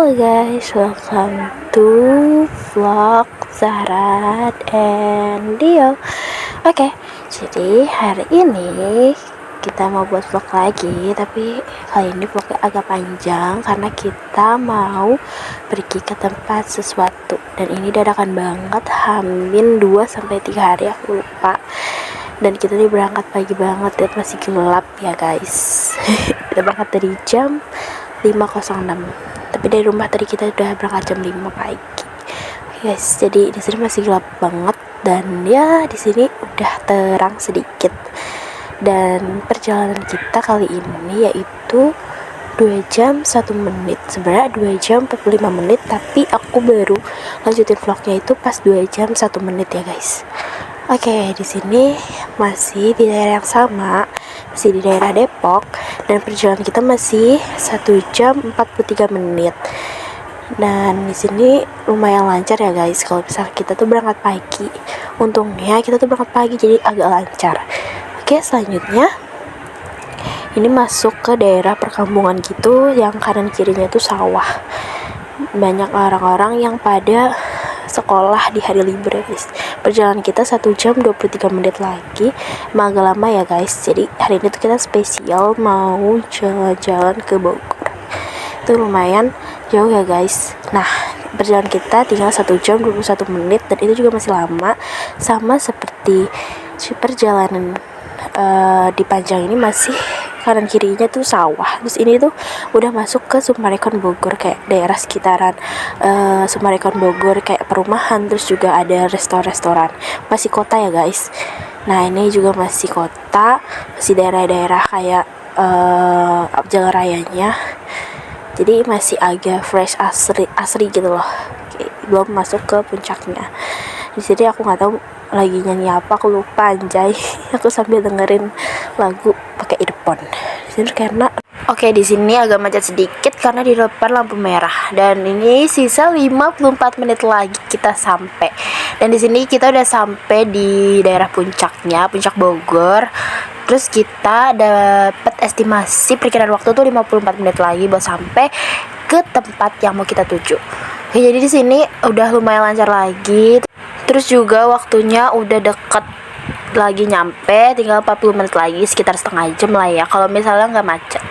Halo guys, welcome to vlog Zahra and Dio. Oke, jadi hari ini kita mau buat vlog lagi, tapi kali ini vlognya agak panjang karena kita mau pergi ke tempat sesuatu. Dan ini dadakan banget, hamin 2-3 hari, aku lupa. Dan kita nih berangkat pagi banget, lihat masih gelap ya guys. Kita berangkat dari jam 5.06. Tapi dari rumah tadi kita udah berangkat jam 5 pagi. Guys, jadi di sini masih gelap banget dan ya di sini udah terang sedikit. Dan perjalanan kita kali ini yaitu 2 jam 1 menit. Sebenarnya 2 jam 45 menit, tapi aku baru lanjutin vlognya itu pas 2 jam 1 menit ya guys. Oke, di sini masih di daerah yang sama, masih di daerah Depok, dan perjalanan kita masih 1 jam 43 menit. Dan di sini lumayan lancar ya guys. Kalau misalnya kita tuh berangkat pagi, untungnya kita tuh berangkat pagi jadi agak lancar. Oke, selanjutnya ini masuk ke daerah perkampungan gitu, yang kanan kirinya tuh sawah. Banyak orang-orang yang pada sekolah di hari libur ya guys. Perjalanan kita 1 jam 23 menit lagi. Emang agak lama ya guys. Jadi hari ini tuh kita spesial mau jalan-jalan ke Bogor. Itu lumayan jauh ya guys. Nah, perjalanan kita tinggal 1 jam 21 menit dan itu juga masih lama. Sama seperti perjalanan di Panjang ini, masih kanan kirinya tuh sawah. Terus ini tuh udah masuk ke Summarecon Bogor, kayak daerah sekitaran Summarecon Bogor, kayak perumahan, terus juga ada restoran. Masih kota ya guys. Nah, ini juga masih kota, masih daerah-daerah kayak Jalan Rayanya. Jadi masih agak fresh, asri gitu loh. Oke, belum masuk ke puncaknya. Di sini aku nggak tahu lagi nyanyi apa, aku lupa anjay. Aku sambil dengerin lagu pakai earphone. Karena di sini agak macet sedikit karena di depan lampu merah. Dan ini sisa 54 menit lagi kita sampai. Dan di sini kita udah sampai di daerah puncaknya, Puncak Bogor. Terus kita dapat estimasi perkiraan waktu tuh 54 menit lagi buat sampai ke tempat yang mau kita tuju. Oke, jadi di sini udah lumayan lancar lagi. Terus juga waktunya udah deket lagi nyampe, tinggal 40 menit lagi, sekitar setengah jam lah ya kalau misalnya nggak macet.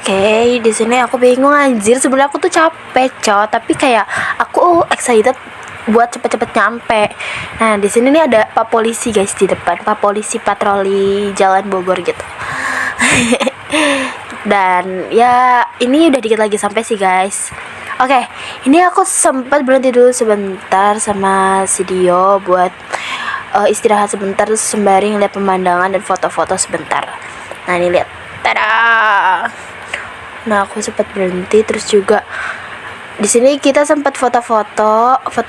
Oke, di sini aku bingung anjir, sebenarnya aku tuh capek tapi kayak aku excited buat cepet-cepet nyampe. Nah, di sini nih ada Pak Polisi guys di depan, Pak Polisi patroli jalan Bogor gitu. Dan ya ini udah dikit lagi sampai sih guys. Oke, ini aku sempat berhenti dulu sebentar sama si Dio buat istirahat sebentar, terus sembari ngeliat pemandangan dan foto-foto sebentar. Nah, ini lihat, tada. Nah, aku sempat berhenti, terus juga di sini kita sempat foto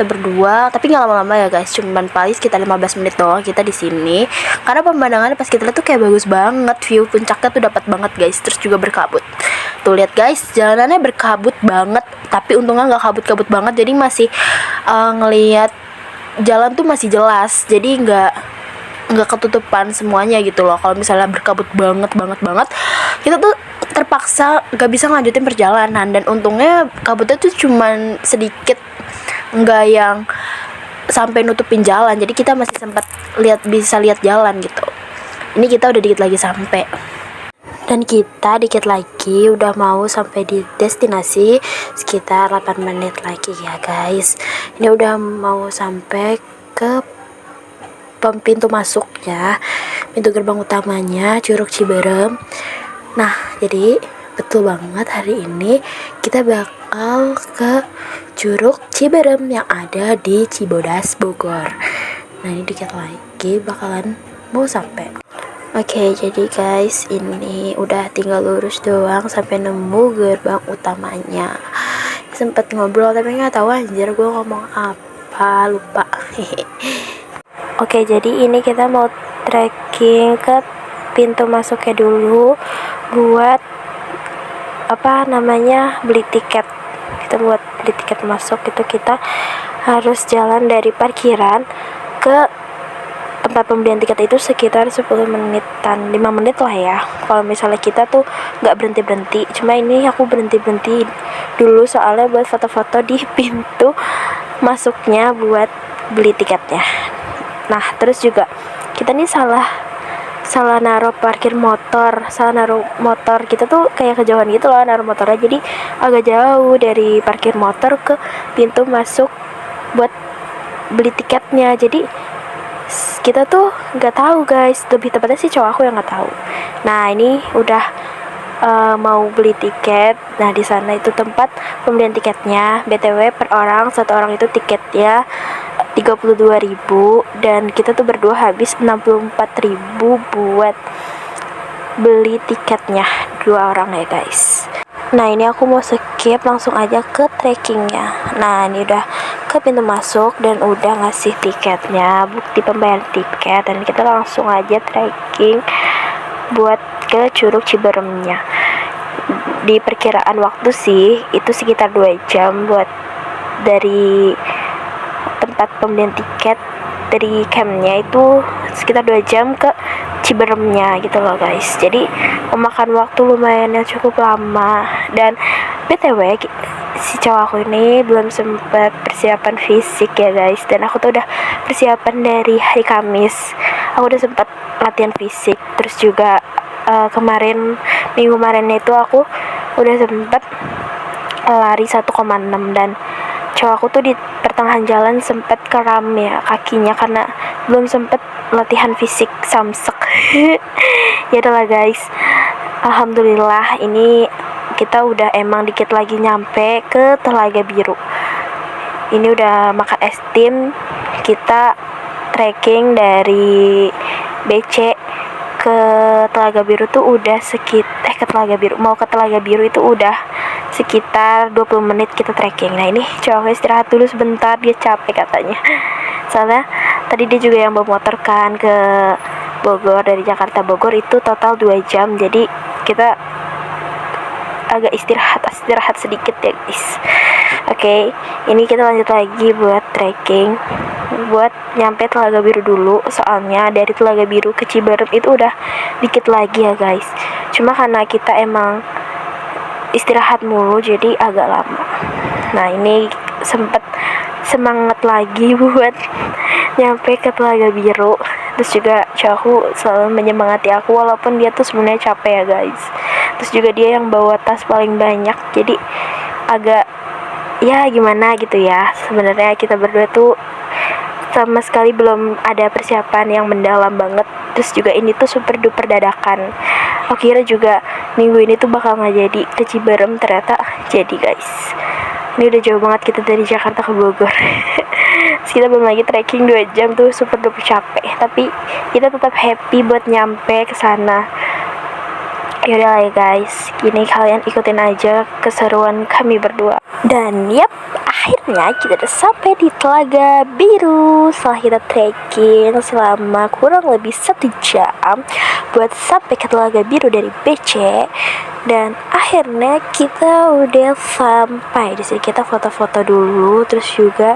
berdua, tapi nggak lama-lama ya guys, cuman paling sekitar 15 menit doang kita di sini. Karena pemandangannya pas kita lihat tuh kayak bagus banget, view puncaknya tuh dapat banget guys, terus juga berkabut. Tuh lihat guys, jalanannya berkabut banget, tapi untungnya nggak kabut-kabut banget, jadi masih ngelihat jalan tuh masih jelas, jadi nggak ketutupan semuanya gitu loh. Kalau misalnya berkabut banget, kita tuh terpaksa gak bisa ngelanjutin perjalanan. Dan untungnya kabutnya tuh cuman sedikit, nggak yang sampai nutupin jalan, jadi kita masih sempat bisa lihat jalan gitu. Ini kita udah dikit lagi sampai, dan kita dikit lagi udah mau sampai di destinasi, sekitar 8 menit lagi ya guys. Ini udah mau sampai ke pintu masuknya, pintu gerbang utamanya Curug Ciberem. Nah, jadi betul banget hari ini kita bakal ke Curug Ciberem yang ada di Cibodas, Bogor. Nah, ini dikit lagi bakalan mau sampai. Oke, jadi guys, ini udah tinggal lurus doang sampai nemu gerbang utamanya. Sempet ngobrol tapi nggak tahu anjir gue ngomong apa, lupa. Oke, jadi ini kita mau trekking ke pintu masuknya dulu buat beli tiket. Kita buat beli tiket masuk itu kita harus jalan dari parkiran ke tempat pembelian tiket itu sekitar 10 menitan, 5 menit lah ya kalau misalnya kita tuh nggak berhenti. Cuma ini aku berhenti dulu soalnya buat foto-foto di pintu masuknya buat beli tiketnya. Nah terus juga kita nih salah naruh motor kita tuh kayak kejauhan gitu loh naruh motornya, jadi agak jauh dari parkir motor ke pintu masuk buat beli tiketnya. Jadi kita tuh nggak tahu guys, lebih tepatnya sih cowok aku yang nggak tahu. Nah ini udah mau beli tiket. Nah di sana itu tempat pembelian tiketnya, BTW per orang, satu orang itu tiketnya 32.000 dan kita tuh berdua habis 64.000 buat beli tiketnya 2 orang ya guys. Nah ini aku mau skip langsung aja ke trackingnya. Nah ini udah ke pintu masuk dan udah ngasih tiketnya, bukti pembayaran tiket, dan kita langsung aja tracking buat ke Curug Ciberemnya. Di perkiraan waktu sih itu sekitar 2 jam buat dari tempat pembelian tiket, dari campnya itu sekitar 2 jam ke Ciberemnya gitu loh guys. Jadi memakan waktu lumayan yang cukup lama. Dan BTW si cowok aku ini belum sempat persiapan fisik ya guys, dan aku tuh udah persiapan dari hari Kamis. Aku udah sempat latihan fisik, terus juga minggu kemarinnya itu aku udah sempat lari 1,6, dan cowok aku tuh di pertengahan jalan sempet kram ya kakinya karena belum sempet latihan fisik, samsek. Ya udahlah guys, alhamdulillah ini kita udah emang dikit lagi nyampe ke Telaga Biru. Ini udah makan es krim. Kita trekking dari BC ke Telaga Biru tuh udah ke Telaga Biru itu udah sekitar 20 menit kita trekking. Nah ini cowoknya istirahat dulu sebentar, dia capek katanya. Soalnya tadi dia juga yang bawa motor kan ke Bogor, dari Jakarta Bogor itu total 2 jam. Jadi kita agak istirahat sedikit ya guys. Oke, ini kita lanjut lagi buat trekking, buat nyampe Telaga Biru dulu. Soalnya dari Telaga Biru ke Ciberem itu udah dikit lagi ya guys. Cuma karena kita emang istirahat mulu jadi agak lama. Nah ini sempet semangat lagi buat nyampe ke Telaga Biru. Terus juga cowokku selalu menyemangati aku walaupun dia tuh sebenarnya capek ya guys. Terus juga dia yang bawa tas paling banyak, jadi agak ya gimana gitu ya. Sebenarnya kita berdua tuh sama sekali belum ada persiapan yang mendalam banget. Terus juga ini tuh super duper dadakan. Aku kira juga minggu ini tuh bakal nggak jadi ke Ciberem, ternyata jadi guys. Ini udah jauh banget kita dari Jakarta ke Bogor. Kita belum lagi trekking 2 jam tuh super duper capek, tapi kita tetap happy buat nyampe ke sana. Yaudah lah ya guys, gini kalian ikutin aja keseruan kami berdua. Dan yap, akhirnya kita udah sampai di Telaga Biru setelah kita trekking selama kurang lebih 1 jam buat sampai ke Telaga Biru dari BC. Dan akhirnya kita udah sampai di sini. Kita foto-foto dulu, terus juga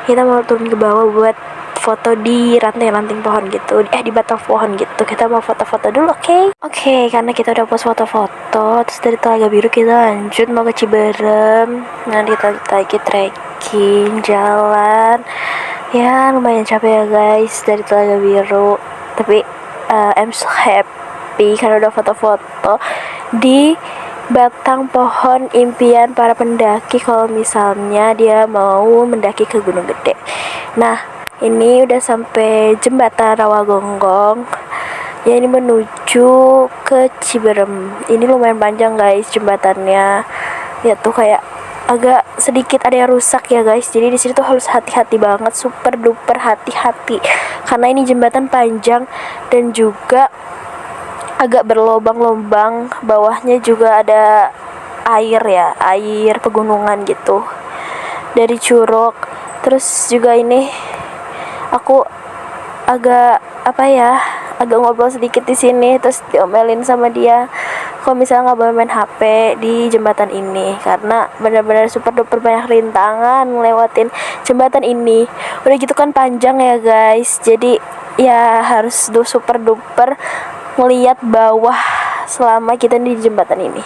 kita mau turun ke bawah buat foto di ranting-ranting pohon gitu, di batang pohon gitu. Kita mau foto-foto dulu, oke, karena kita udah post foto-foto. Terus dari Telaga Biru kita lanjut mau ke Ciberem. Nah kita lagi trekking jalan, ya lumayan capek ya guys dari Telaga Biru, tapi I'm so happy karena udah foto-foto di batang pohon impian para pendaki kalau misalnya dia mau mendaki ke Gunung Gede. Nah ini udah sampai jembatan Rawagonggong ya, ini menuju ke Ciberem. Ini lumayan panjang guys jembatannya ya, tuh kayak agak sedikit ada yang rusak ya guys. Jadi di sini tuh harus hati-hati banget, super duper hati-hati karena ini jembatan panjang dan juga agak berlobang-lobang. Bawahnya juga ada air ya, air pegunungan gitu dari curug. Terus juga ini aku agak agak ngobrol sedikit di sini, terus diomelin sama dia kalau misalnya nggak boleh main HP di jembatan ini karena benar-benar super duper banyak rintangan ngelewatin jembatan ini. Udah gitu kan panjang ya guys, jadi ya harus super duper ngeliat bawah selama kita di jembatan ini.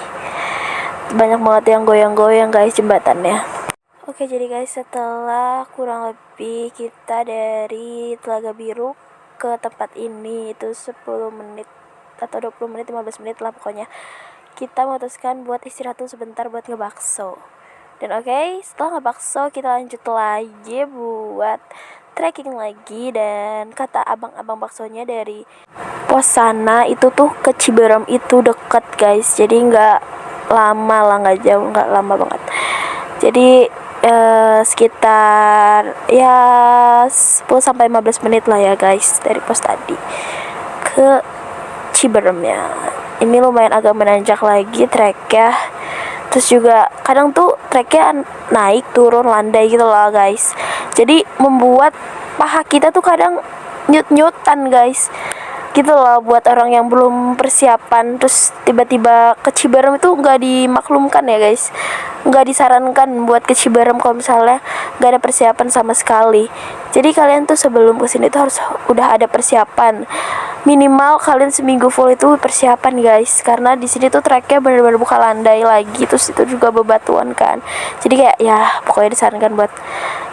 banyak banget yang goyang-goyang guys jembatannya. Oke, jadi guys, setelah kurang lebih kita dari Telaga Biru ke tempat ini itu 10 menit atau 20 menit, 15 menit lah pokoknya, kita memutuskan buat istirahat tuh sebentar buat ngebakso. Dan oke, setelah ngebakso kita lanjut lagi buat trekking lagi. Dan kata abang-abang baksonya dari pos sana itu tuh ke Ciberem itu deket guys, jadi nggak lama lah, nggak jauh, nggak lama banget. Jadi sekitar ya 10-15 menit lah ya guys dari pos tadi ke Ciberem ya. Ini lumayan agak menanjak lagi treknya. Terus juga kadang tuh treknya naik turun landai gitu loh guys. Jadi membuat paha kita tuh kadang nyut-nyutan guys. Gitu loh buat orang yang belum persiapan terus tiba-tiba ke Ciberem itu nggak dimaklumkan ya guys. Nggak disarankan buat ke Ciberem kalau misalnya nggak ada persiapan sama sekali. Jadi kalian tuh sebelum kesini tuh harus udah ada persiapan. Minimal kalian seminggu full itu persiapan guys, karena di sini tuh treknya benar-benar buka landai lagi, terus itu juga bebatuan kan. Jadi kayak ya pokoknya disarankan buat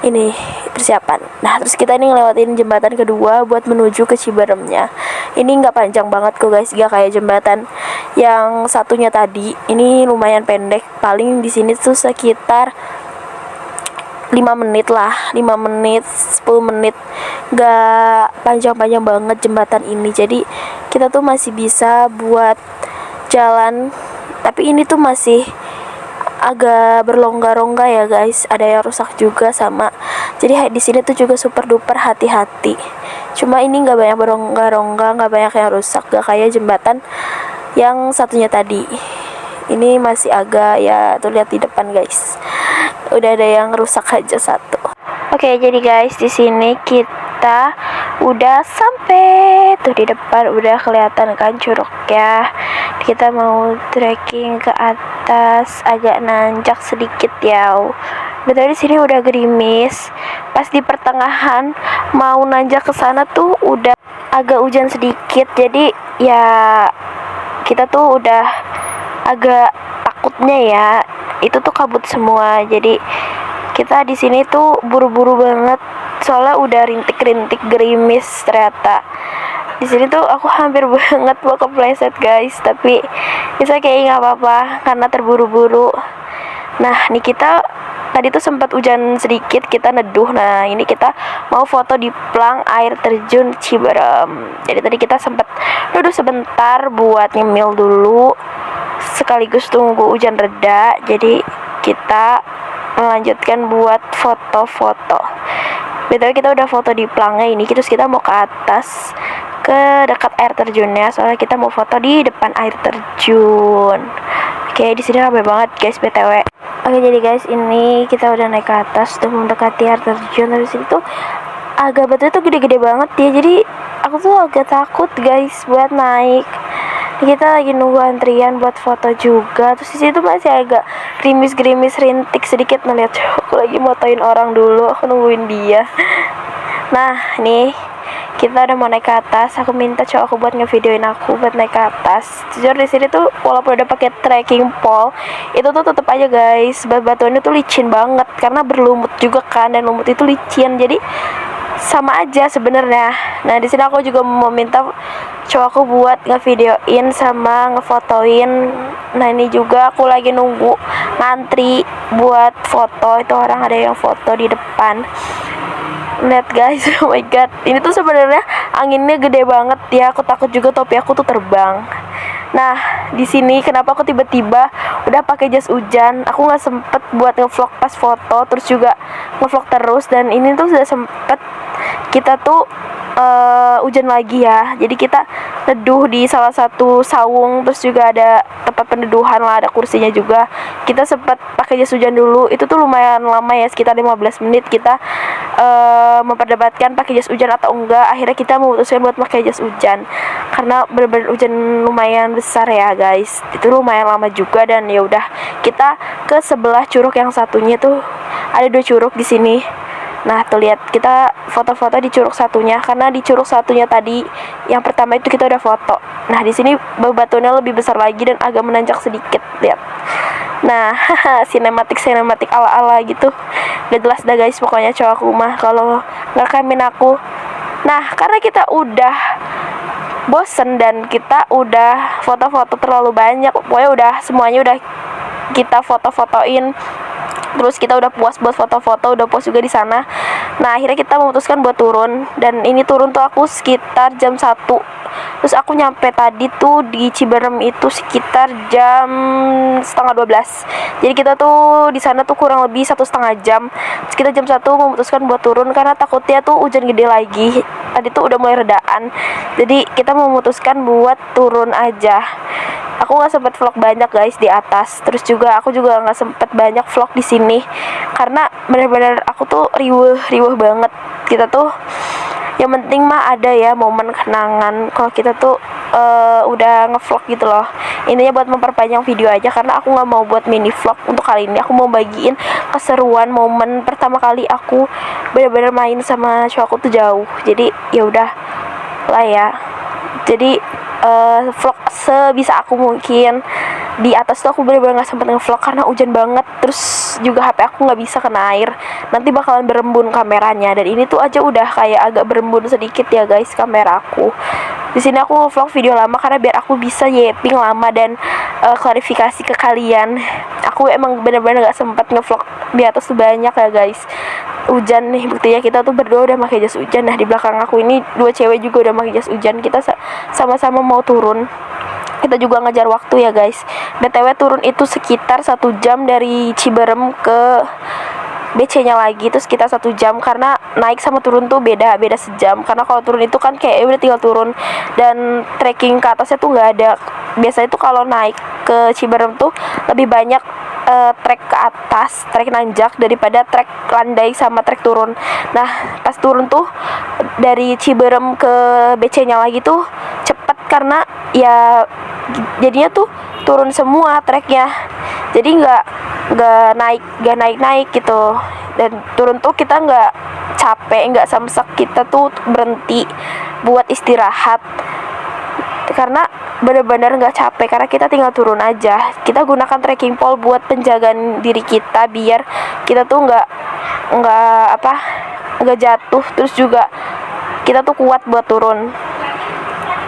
ini persiapan. Nah terus kita ini ngelewatin jembatan kedua buat menuju ke Ciberemnya. Ini nggak panjang banget kok guys, nggak kayak jembatan yang satunya tadi. Ini lumayan pendek, paling di sini tuh sekitar 5 menit lah, 5 menit 10 menit, gak panjang-panjang banget jembatan ini. Jadi kita tuh masih bisa buat jalan, tapi ini tuh masih agak berlongga-rongga ya guys, ada yang rusak juga sama. Jadi di sini tuh juga super duper hati-hati. Cuma ini nggak banyak berlongga-rongga, nggak banyak yang rusak, gak kayak jembatan yang satunya tadi. Ini masih agak ya, tuh lihat di depan guys, udah ada yang rusak aja satu. Oke, jadi guys di sini kita udah sampai tuh di depan, udah kelihatan kan curugnya. Kita mau trekking ke atas, agak nanjak sedikit ya. Betul, di sini udah gerimis. Pas di pertengahan mau nanjak ke sana tuh udah agak hujan sedikit. Jadi ya kita tuh udah agak takutnya ya, itu tuh kabut semua. Jadi kita di sini tuh buru-buru banget soalnya udah rintik-rintik gerimis ternyata. Di sini tuh aku hampir banget mau kepleset guys, tapi bisa kayak nggak apa-apa karena terburu-buru. Nah nih kita tadi tuh sempat hujan sedikit, kita neduh. Nah ini kita mau foto di plang air terjun Ciberem. Jadi tadi kita sempat neduh sebentar buat nyemil dulu sekaligus tunggu hujan reda. Jadi kita melanjutkan buat foto-foto. Betul, kita udah foto di plangnya ini, terus kita mau ke atas ke dekat air terjunnya soalnya kita mau foto di depan air terjun. Oke, di sini ramai banget guys BTW. Oke, jadi guys ini kita udah naik ke atas udah mendekati air terjun. Dari situ tuh agak batunya tuh gede-gede banget ya. Jadi aku tuh agak takut guys buat naik. Kita lagi nunggu antrian buat foto juga. Terus di situ masih agak gerimis-gerimis rintik sedikit. Melihat aku lagi motoin orang dulu, aku nungguin dia. Nah nih kita udah mau naik ke atas. Aku minta cowok aku buat ngevideoin aku buat naik ke atas. Jujur di sini tuh walaupun udah pakai trekking pole, itu tuh tetep aja guys batuannya tuh licin banget karena berlumut juga kan, dan lumut itu licin. Jadi sama aja sebenarnya. Nah di sini aku juga mau minta cowok aku buat ngevideoin sama ngefotoin. Nah ini juga aku lagi nunggu ngantri buat foto. Itu orang ada yang foto di depan. Lihat guys, oh my god, ini tuh sebenarnya anginnya gede banget ya. Aku takut juga topi aku tuh terbang. Nah di sini kenapa aku tiba-tiba udah pakai jas hujan? Aku nggak sempet buat ngevlog pas foto, terus juga ngevlog terus. Dan ini tuh sudah sempet kita tuh hujan lagi ya. Jadi kita neduh di salah satu saung, terus juga ada tempat peneduhan lah, ada kursinya juga. Kita sempat pakai jas hujan dulu. Itu tuh lumayan lama ya, sekitar 15 menit kita memperdebatkan pakai jas hujan atau enggak. Akhirnya kita memutuskan buat pakai jas hujan karena benar-benar hujan lumayan besar ya guys. Itu lumayan lama juga. Dan ya udah kita ke sebelah curug yang satunya tuh, ada 2 curug di sini. Nah tuh lihat kita foto-foto di curug satunya, karena di curug satunya tadi yang pertama itu kita udah foto. Nah di sini bebatuannya lebih besar lagi dan agak menanjak sedikit, lihat. Nah, sinematik ala-ala gitu. Gak jelas dah guys, pokoknya cowok aku mah kalau ngerekamin aku. Nah, karena kita udah bosen dan kita udah foto-foto terlalu banyak, pokoknya udah semuanya udah kita foto-fotoin, terus kita udah puas buat foto-foto, udah puas juga di sana. Nah, akhirnya kita memutuskan buat turun, dan ini turun tuh aku sekitar jam 1. Terus aku nyampe tadi tuh di Ciberem itu sekitar jam setengah 12. Jadi kita tuh di sana tuh kurang lebih 1,5 jam. Terus kita jam 1 memutuskan buat turun karena takutnya tuh hujan gede lagi. Tadi tuh udah mulai redaan. Jadi kita memutuskan buat turun aja. Aku nggak sempet vlog banyak guys di atas. Terus juga aku juga nggak sempet banyak vlog di sini karena bener-bener aku tuh riweh banget. Kita tuh yang penting mah ada ya momen kenangan kalau kita tuh udah ngevlog gitu loh. Intinya buat memperpanjang video aja karena aku nggak mau buat mini vlog untuk kali ini. Aku mau bagiin keseruan momen pertama kali aku bener-bener main sama cowokku tuh jauh. Jadi ya udah lah ya. Jadi vlog sebisa aku mungkin. Di atas tuh aku bener-bener gak sempet nge-vlog karena hujan banget. Terus juga HP aku gak bisa kena air, nanti bakalan berembun kameranya. Dan ini tuh aja udah kayak agak berembun sedikit ya guys kamera aku. Di sini aku nge-vlog video lama karena biar aku bisa yeping lama dan klarifikasi ke kalian. Aku emang bener-bener gak sempet nge-vlog di atas tuh banyak ya guys. Hujan nih, buktinya kita tuh berdua udah pakai jas hujan. Nah, di belakang aku ini 2 cewek juga udah pakai jas hujan. Kita sama-sama mau turun. Kita juga ngejar waktu ya guys. BTW turun itu sekitar 1 jam dari Ciberem ke BC-nya lagi. Terus kita 1 jam karena naik sama turun tuh beda sejam. Karena kalau turun itu kan kayak udah tinggal turun dan trekking ke atasnya tuh nggak ada. Biasanya tuh kalau naik ke Ciberem tuh lebih banyak trek ke atas, trek nanjak daripada trek landai sama trek turun. Nah, pas turun tuh dari Ciberem ke BC-nya lagi tuh cepet karena ya jadinya tuh turun semua treknya. Jadi nggak naik gitu. Dan turun tuh kita nggak capek, nggak samsak, kita tuh berhenti buat istirahat karena benar-benar nggak capek karena kita tinggal turun aja. Kita gunakan trekking pole buat penjagaan diri kita biar kita tuh nggak jatuh. Terus juga kita tuh kuat buat turun.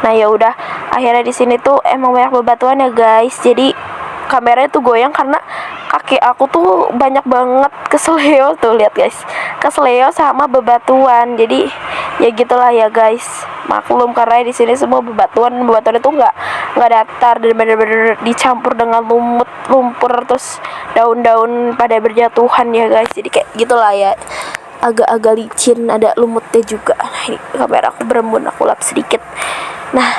Nah ya udah, akhirnya di sini tuh emang banyak bebatuan ya guys. Jadi kameranya tuh goyang karena kaki aku tuh banyak banget kesleo tuh, lihat guys, kesleo sama bebatuan. Jadi ya gitulah ya guys, maklum karena di sini semua bebatuan itu nggak datar dan bener-bener dicampur dengan lumpur terus daun-daun pada berjatuhan ya guys. Jadi kayak gitulah ya, agak-agak licin, ada lumutnya juga. Nah, ini kamera aku berembun, aku lap sedikit. Nah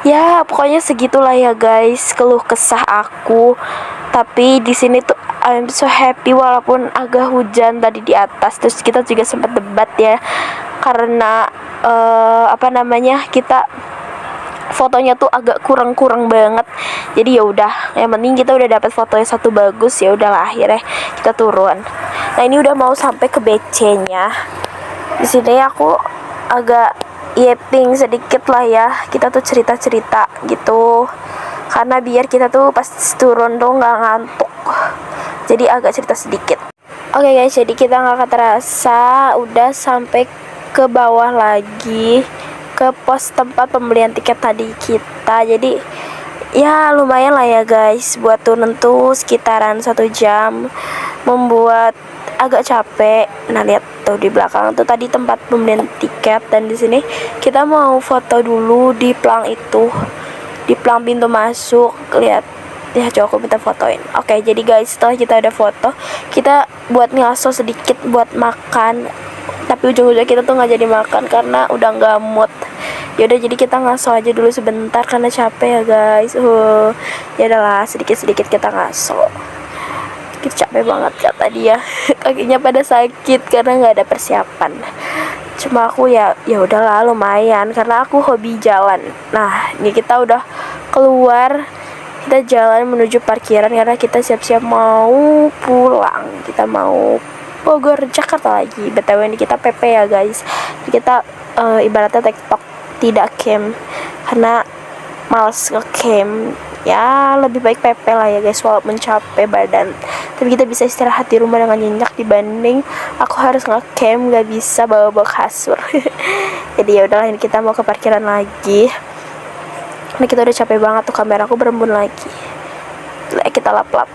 ya pokoknya segitulah ya guys keluh kesah aku. Tapi di sini tuh I'm so happy walaupun agak hujan tadi di atas. Terus kita juga sempat debat ya karena kita fotonya tuh agak kurang banget. Jadi ya udah, yang penting kita udah dapat fotonya satu bagus. Ya udahlah, akhirnya kita turun. Nah ini udah mau sampai ke BC-nya. Di sini aku agak yeping sedikit lah ya. Kita tuh cerita gitu karena biar kita tuh pas turun tuh nggak ngantuk. Jadi agak cerita sedikit. Oke guys, jadi kita nggak terasa udah sampai ke bawah lagi, ke pos tempat pembelian tiket tadi kita. Jadi ya lumayan lah ya guys, buat turun tuh sekitaran 1 jam, membuat agak capek. Nah lihat tuh di belakang tuh tadi tempat pembelian tiket, dan di sini kita mau foto dulu di plang itu, di plang pintu masuk. Lihat ya, coba aku minta fotoin. Oke, jadi guys setelah kita ada foto, kita buat ngaso sedikit buat makan. Tapi ujung-ujungnya kita tuh nggak jadi makan karena udah nggak mood. Yaudah, jadi kita ngaso aja dulu sebentar karena capek ya guys. Ya udahlah, sedikit kita ngaso. Kita capek banget kata dia. Kakinya pada sakit karena nggak ada persiapan. Cuma aku ya udahlah lumayan karena aku hobi jalan. Nah ini kita udah keluar, kita jalan menuju parkiran karena kita siap-siap mau pulang. Kita mau Bogor, Jakarta lagi. BTW ini kita PP ya guys. Kita ibaratnya TikTok tidak camp karena males nge-camp. Ya lebih baik PP lah ya guys, walaupun capek badan, tapi kita bisa istirahat di rumah dengan nyenyak dibanding aku harus ngecamp gak bisa bawa kasur. Jadi ya udahlah, ini kita mau ke parkiran lagi. Ini kita udah capek banget tuh, kamera aku berembun lagi. Kita lap-lap.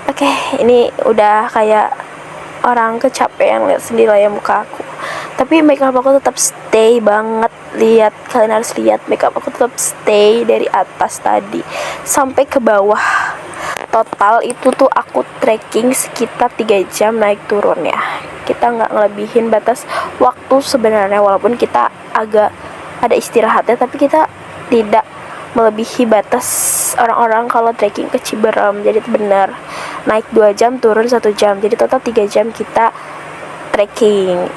Oke, ini udah kayak orang kecapean, lihat sendiri lah ya muka aku. Tapi makeup aku tetap stay banget. Lihat, kalian harus lihat makeup aku tetap stay dari atas tadi sampai ke bawah. Total itu tuh aku trekking sekitar 3 jam naik turun ya. Kita nggak ngelebihin batas waktu sebenarnya, walaupun kita agak ada istirahatnya, tapi kita tidak melebihi batas orang-orang kalau trekking ke Ciberem. Jadi benar naik 2 jam turun 1 jam, jadi total 3 jam kita trekking.